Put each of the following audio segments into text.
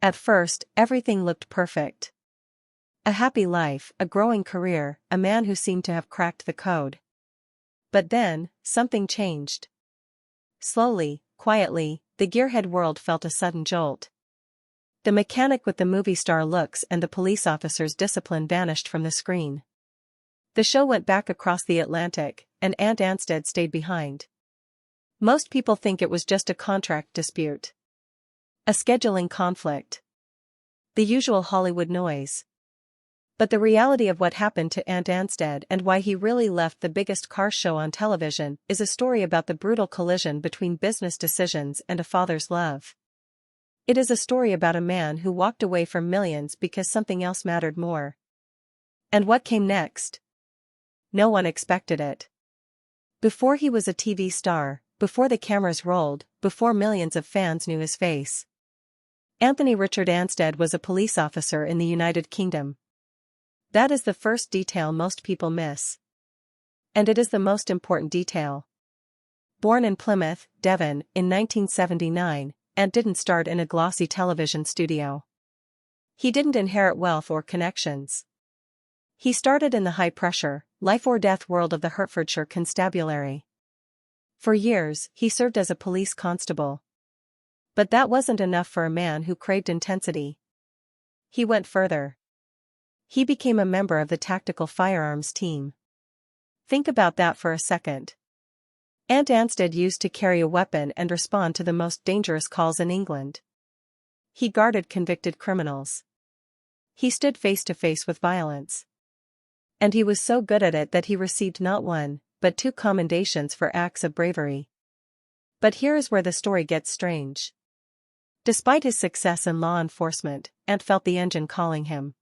At first, everything looked perfect. A happy life, a growing career, a man who seemed to have cracked the code. But then, something changed. Slowly, quietly, the gearhead world felt a sudden jolt. The mechanic with the movie star looks and the police officer's discipline vanished from the screen. The show went back across the Atlantic, and Anstead stayed behind. Most people think it was just a contract dispute. A scheduling conflict. The usual Hollywood noise. But the reality of what happened to Anstead and why he really left the biggest car show on television is a story about the brutal collision between business decisions and a father's love. It is a story about a man who walked away from millions because something else mattered more. And what came next? No one expected it. Before he was a TV star, before the cameras rolled, before millions of fans knew his face, Anthony Richard Anstead was a police officer in the United Kingdom. That is the first detail most people miss. And it is the most important detail. Born in Plymouth, Devon, in 1979, Ant didn't start in a glossy television studio. He didn't inherit wealth or connections. He started in the high-pressure, life-or-death world of the Hertfordshire Constabulary. For years, he served as a police constable. But that wasn't enough for a man who craved intensity. He went further. He became a member of the tactical firearms team. Think about that for a second. Anstead used to carry a weapon and respond to the most dangerous calls in England. He guarded convicted criminals. He stood face to face with violence. And he was so good at it that he received not one, but 2 commendations for acts of bravery. But here is where the story gets strange. Despite his success in law enforcement, Ant felt the engine calling him.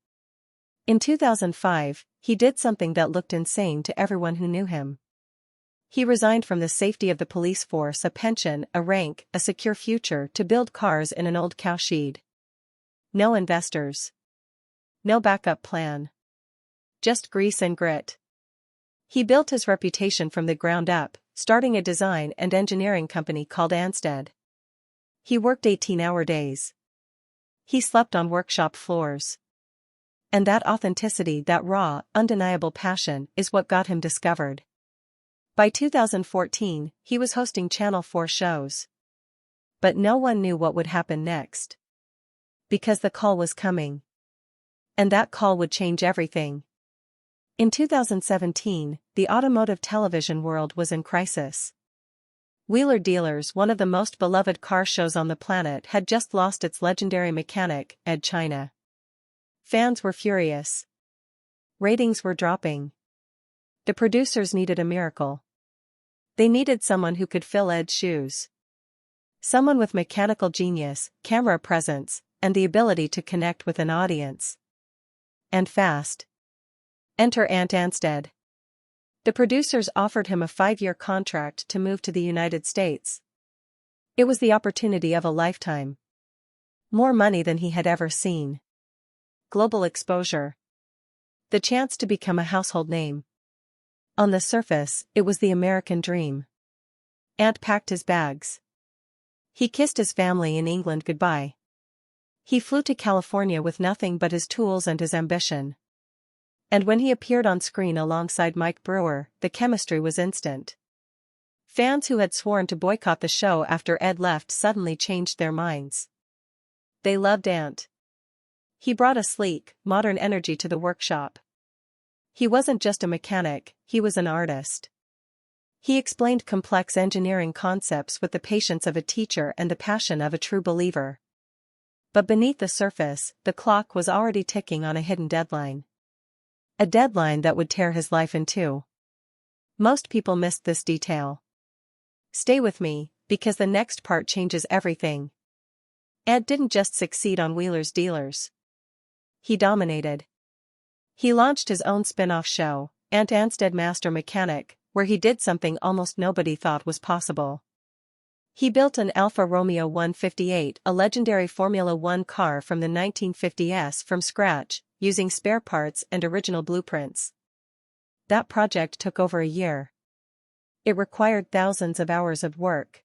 In 2005, he did something that looked insane to everyone who knew him. He resigned from the safety of the police force, a pension, a rank, a secure future to build cars in an old cowshed. No investors. No backup plan. Just grease and grit. He built his reputation from the ground up, starting a design and engineering company called Anstead. He worked 18-hour days. He slept on workshop floors. And that authenticity, that raw, undeniable passion, is what got him discovered. By 2014, he was hosting Channel 4 shows. But no one knew what would happen next. Because the call was coming. And that call would change everything. In 2017, the automotive television world was in crisis. Wheeler Dealers, one of the most beloved car shows on the planet, had just lost its legendary mechanic, Ed China. Fans were furious. Ratings were dropping. The producers needed a miracle. They needed someone who could fill Ed's shoes. Someone with mechanical genius, camera presence, and the ability to connect with an audience. And fast. Enter Anstead. The producers offered him a 5-year contract to move to the United States. It was the opportunity of a lifetime. More money than he had ever seen. Global exposure. The chance to become a household name. On the surface, it was the American dream. Ant packed his bags. He kissed his family in England goodbye. He flew to California with nothing but his tools and his ambition. And when he appeared on screen alongside Mike Brewer, the chemistry was instant. Fans who had sworn to boycott the show after Ed left suddenly changed their minds. They loved Ant. He brought a sleek, modern energy to the workshop. He wasn't just a mechanic, he was an artist. He explained complex engineering concepts with the patience of a teacher and the passion of a true believer. But beneath the surface, the clock was already ticking on a hidden deadline. A deadline that would tear his life in two. Most people missed this detail. Stay with me, because the next part changes everything. Ed didn't just succeed on Wheeler's Dealers. He dominated. He launched his own spin-off show, Anstead Master Mechanic, where he did something almost nobody thought was possible. He built an Alfa Romeo 158, a legendary Formula One car from the 1950s, from scratch, using spare parts and original blueprints. That project took over a year. It required thousands of hours of work.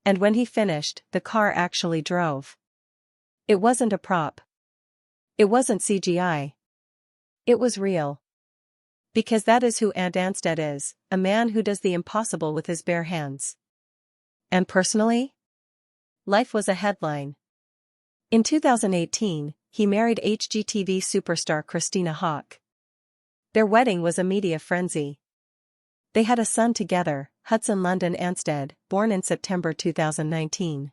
And when he finished, the car actually drove. It wasn't a prop. It wasn't CGI. It was real. Because that is who Ant Anstead is, a man who does the impossible with his bare hands. And personally? Life was a headline. In 2018, he married HGTV superstar Christina Hawk. Their wedding was a media frenzy. They had a son together, Hudson London Anstead, born in September 2019.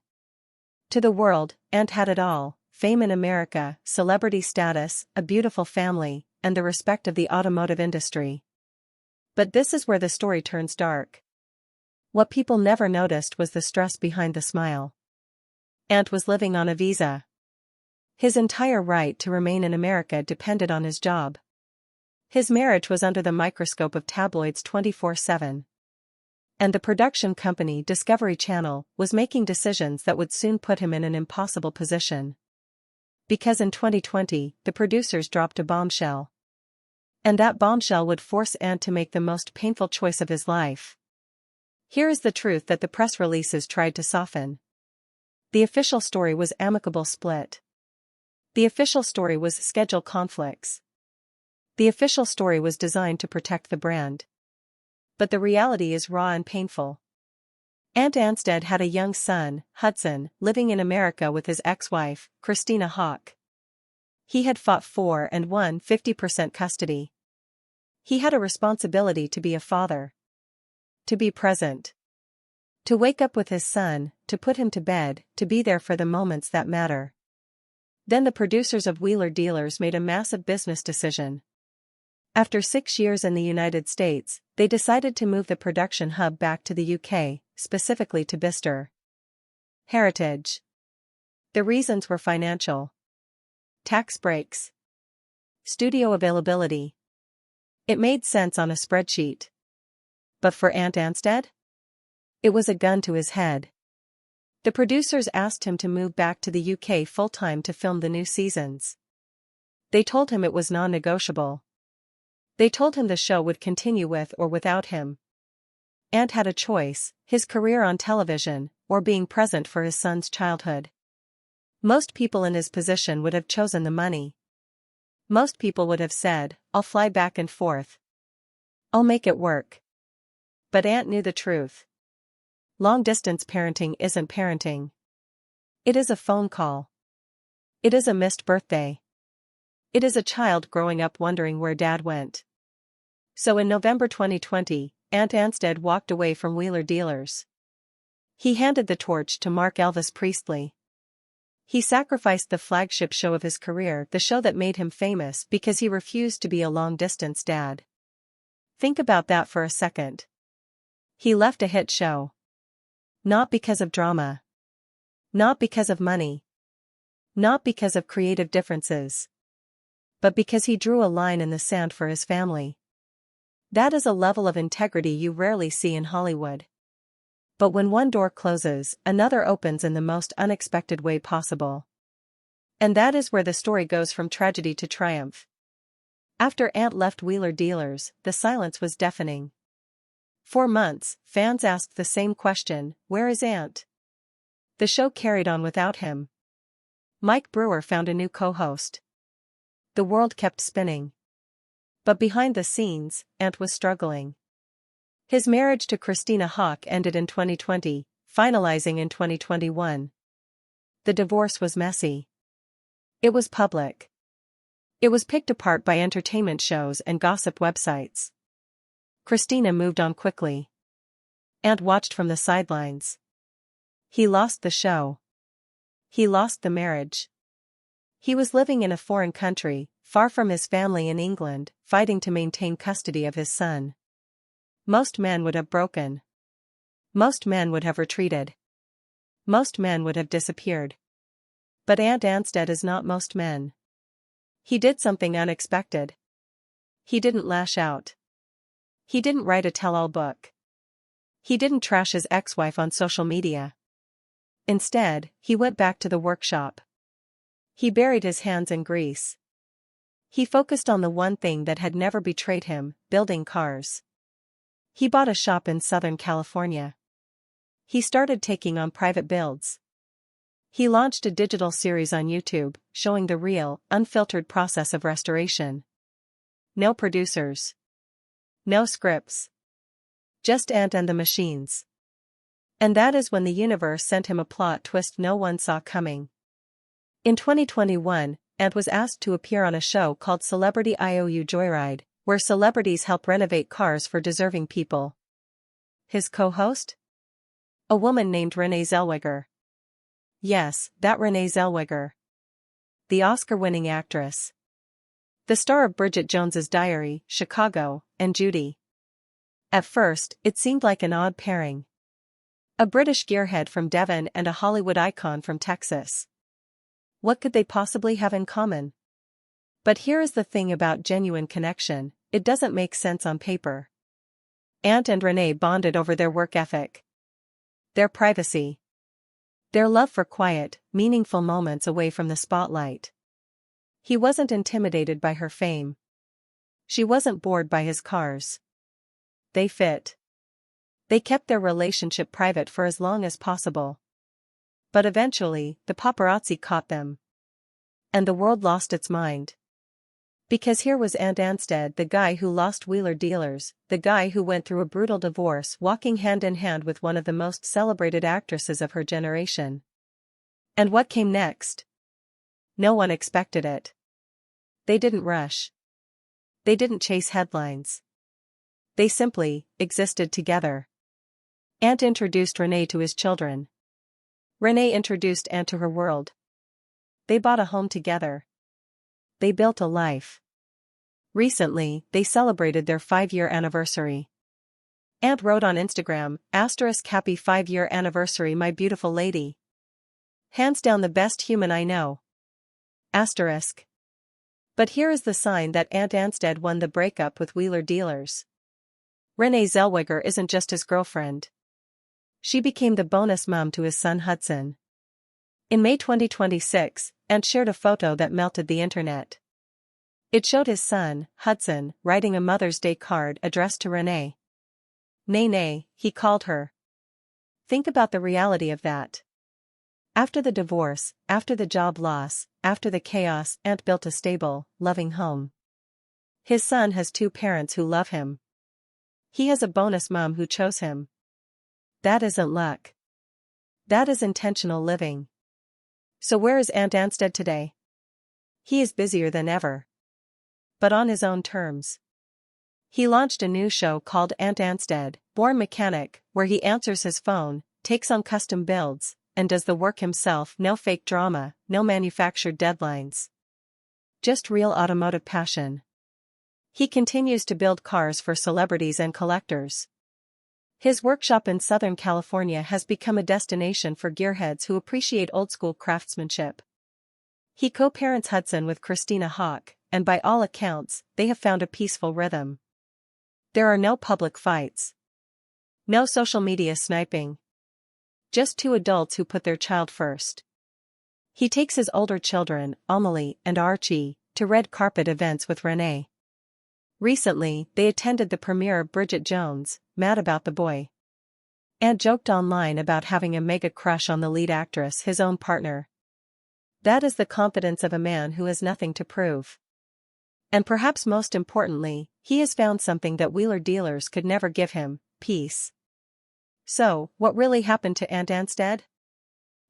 To the world, Ant had it all: fame in America, celebrity status, a beautiful family, and the respect of the automotive industry. But this is where the story turns dark. What people never noticed was the stress behind the smile. Ant was living on a visa. His entire right to remain in America depended on his job. His marriage was under the microscope of tabloids 24/7. And the production company Discovery Channel was making decisions that would soon put him in an impossible position. Because in 2020, the producers dropped a bombshell. And that bombshell would force Ant to make the most painful choice of his life. Here is the truth that the press releases tried to soften. The official story was amicable split. The official story was schedule conflicts. The official story was designed to protect the brand. But the reality is raw and painful. Ant Anstead had a young son, Hudson, living in America with his ex-wife, Christina Hawk. He had fought for and won 50% custody. He had a responsibility to be a father. To be present. To wake up with his son, to put him to bed, to be there for the moments that matter. Then the producers of Wheeler Dealers made a massive business decision. After 6 years in the United States, they decided to move the production hub back to the UK, specifically to Bicester. Heritage. The reasons were financial. Tax breaks. Studio availability. It made sense on a spreadsheet. But for Ant Anstead? It was a gun to his head. The producers asked him to move back to the UK full-time to film the new seasons. They told him it was non-negotiable. They told him the show would continue with or without him. Ant had a choice: his career on television, or being present for his son's childhood. Most people in his position would have chosen the money. Most people would have said, "I'll fly back and forth. I'll make it work." But Ant knew the truth. Long-distance parenting isn't parenting. It is a phone call. It is a missed birthday. It is a child growing up wondering where dad went. So in November 2020, Ant Anstead walked away from Wheeler Dealers. He handed the torch to Mark Elvis Priestley. He sacrificed the flagship show of his career, the show that made him famous, because he refused to be a long-distance dad. Think about that for a second. He left a hit show. Not because of drama. Not because of money. Not because of creative differences. But because he drew a line in the sand for his family. That is a level of integrity you rarely see in Hollywood. But when one door closes, another opens in the most unexpected way possible. And that is where the story goes from tragedy to triumph. After Ant left Wheeler Dealers, the silence was deafening. For months, fans asked the same question: where is Ant? The show carried on without him. Mike Brewer found a new co-host. The world kept spinning. But behind the scenes, Ant was struggling. His marriage to Christina Hawk ended in 2020, finalizing in 2021. The divorce was messy. It was public. It was picked apart by entertainment shows and gossip websites. Christina moved on quickly. Ant watched from the sidelines. He lost the show. He lost the marriage. He was living in a foreign country, far from his family in England, fighting to maintain custody of his son. Most men would have broken. Most men would have retreated. Most men would have disappeared. But Ant Anstead is not most men. He did something unexpected. He didn't lash out. He didn't write a tell-all book. He didn't trash his ex-wife on social media. Instead, he went back to the workshop. He buried his hands in grease. He focused on the one thing that had never betrayed him: building cars. He bought a shop in Southern California. He started taking on private builds. He launched a digital series on YouTube, showing the real, unfiltered process of restoration. No producers. No scripts. Just Ant and the machines. And that is when the universe sent him a plot twist no one saw coming. In 2021, Ant was asked to appear on a show called Celebrity IOU Joyride, where celebrities help renovate cars for deserving people. His co-host? A woman named Renee Zellweger. Yes, that Renee Zellweger. The Oscar-winning actress. The star of Bridget Jones's Diary, Chicago, and Judy. At first, it seemed like an odd pairing. A British gearhead from Devon and a Hollywood icon from Texas. What could they possibly have in common? But here is the thing about genuine connection, it doesn't make sense on paper. Ant and Renee bonded over their work ethic. Their privacy. Their love for quiet, meaningful moments away from the spotlight. He wasn't intimidated by her fame. She wasn't bored by his cars. They fit. They kept their relationship private for as long as possible. But eventually, the paparazzi caught them. And the world lost its mind. Because here was Anstead, the guy who lost wheeler dealers, the guy who went through a brutal divorce, walking hand in hand with one of the most celebrated actresses of her generation. And what came next? No one expected it. They didn't rush. They didn't chase headlines. They simply existed together. Ant introduced Renee to his children. Renee introduced Ant to her world. They bought a home together. They built a life. Recently, they celebrated their 5-year anniversary. Ant wrote on Instagram, *happy 5-year anniversary my beautiful lady. Hands down the best human I know. *. But here is the sign that Anstead won the breakup with wheeler dealers. Renee Zellweger isn't just his girlfriend. She became the bonus mom to his son Hudson. In May 2026, Ant shared a photo that melted the internet. It showed his son, Hudson, writing a Mother's Day card addressed to Renee. Nene, he called her. Think about the reality of that. After the divorce, after the job loss, after the chaos, Ant built a stable, loving home. His son has 2 parents who love him. He has a bonus mom who chose him. That isn't luck. That is intentional living. So where is Anstead today? He is busier than ever. But on his own terms. He launched a new show called Anstead, Born Mechanic, where he answers his phone, takes on custom builds, and does the work himself. No fake drama, no manufactured deadlines. Just real automotive passion. He continues to build cars for celebrities and collectors. His workshop in Southern California has become a destination for gearheads who appreciate old-school craftsmanship. He co-parents Hudson with Christina Hawk, and by all accounts, they have found a peaceful rhythm. There are no public fights. No social media sniping. Just 2 adults who put their child first. He takes his older children, Amelie and Archie, to red carpet events with Renee. Recently, they attended the premiere of Bridget Jones, Mad About the Boy. Ant joked online about having a mega crush on the lead actress, his own partner. That is the confidence of a man who has nothing to prove. And perhaps most importantly, he has found something that wheeler dealers could never give him, peace. So, what really happened to Anstead?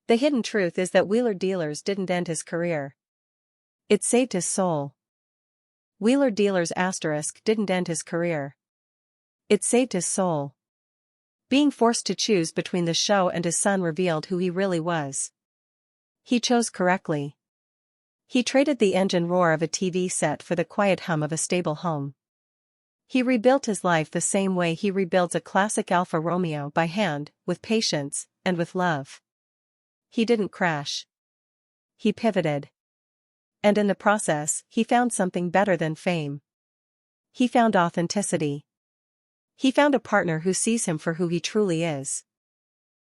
The hidden truth is that wheeler dealers didn't end his career. It saved his soul. Wheeler dealers * didn't end his career. It saved his soul. Being forced to choose between the show and his son revealed who he really was. He chose correctly. He traded the engine roar of a TV set for the quiet hum of a stable home. He rebuilt his life the same way he rebuilds a classic Alfa Romeo by hand, with patience, and with love. He didn't crash. He pivoted. And in the process, he found something better than fame. He found authenticity. He found a partner who sees him for who he truly is.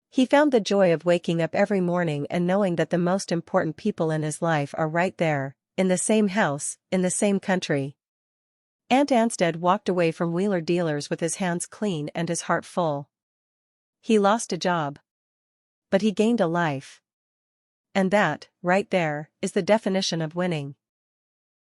He found the joy of waking up every morning and knowing that the most important people in his life are right there, in the same house, in the same country. Anstead walked away from wheeler dealers with his hands clean and his heart full. He lost a job. But he gained a life. And that, right there, is the definition of winning.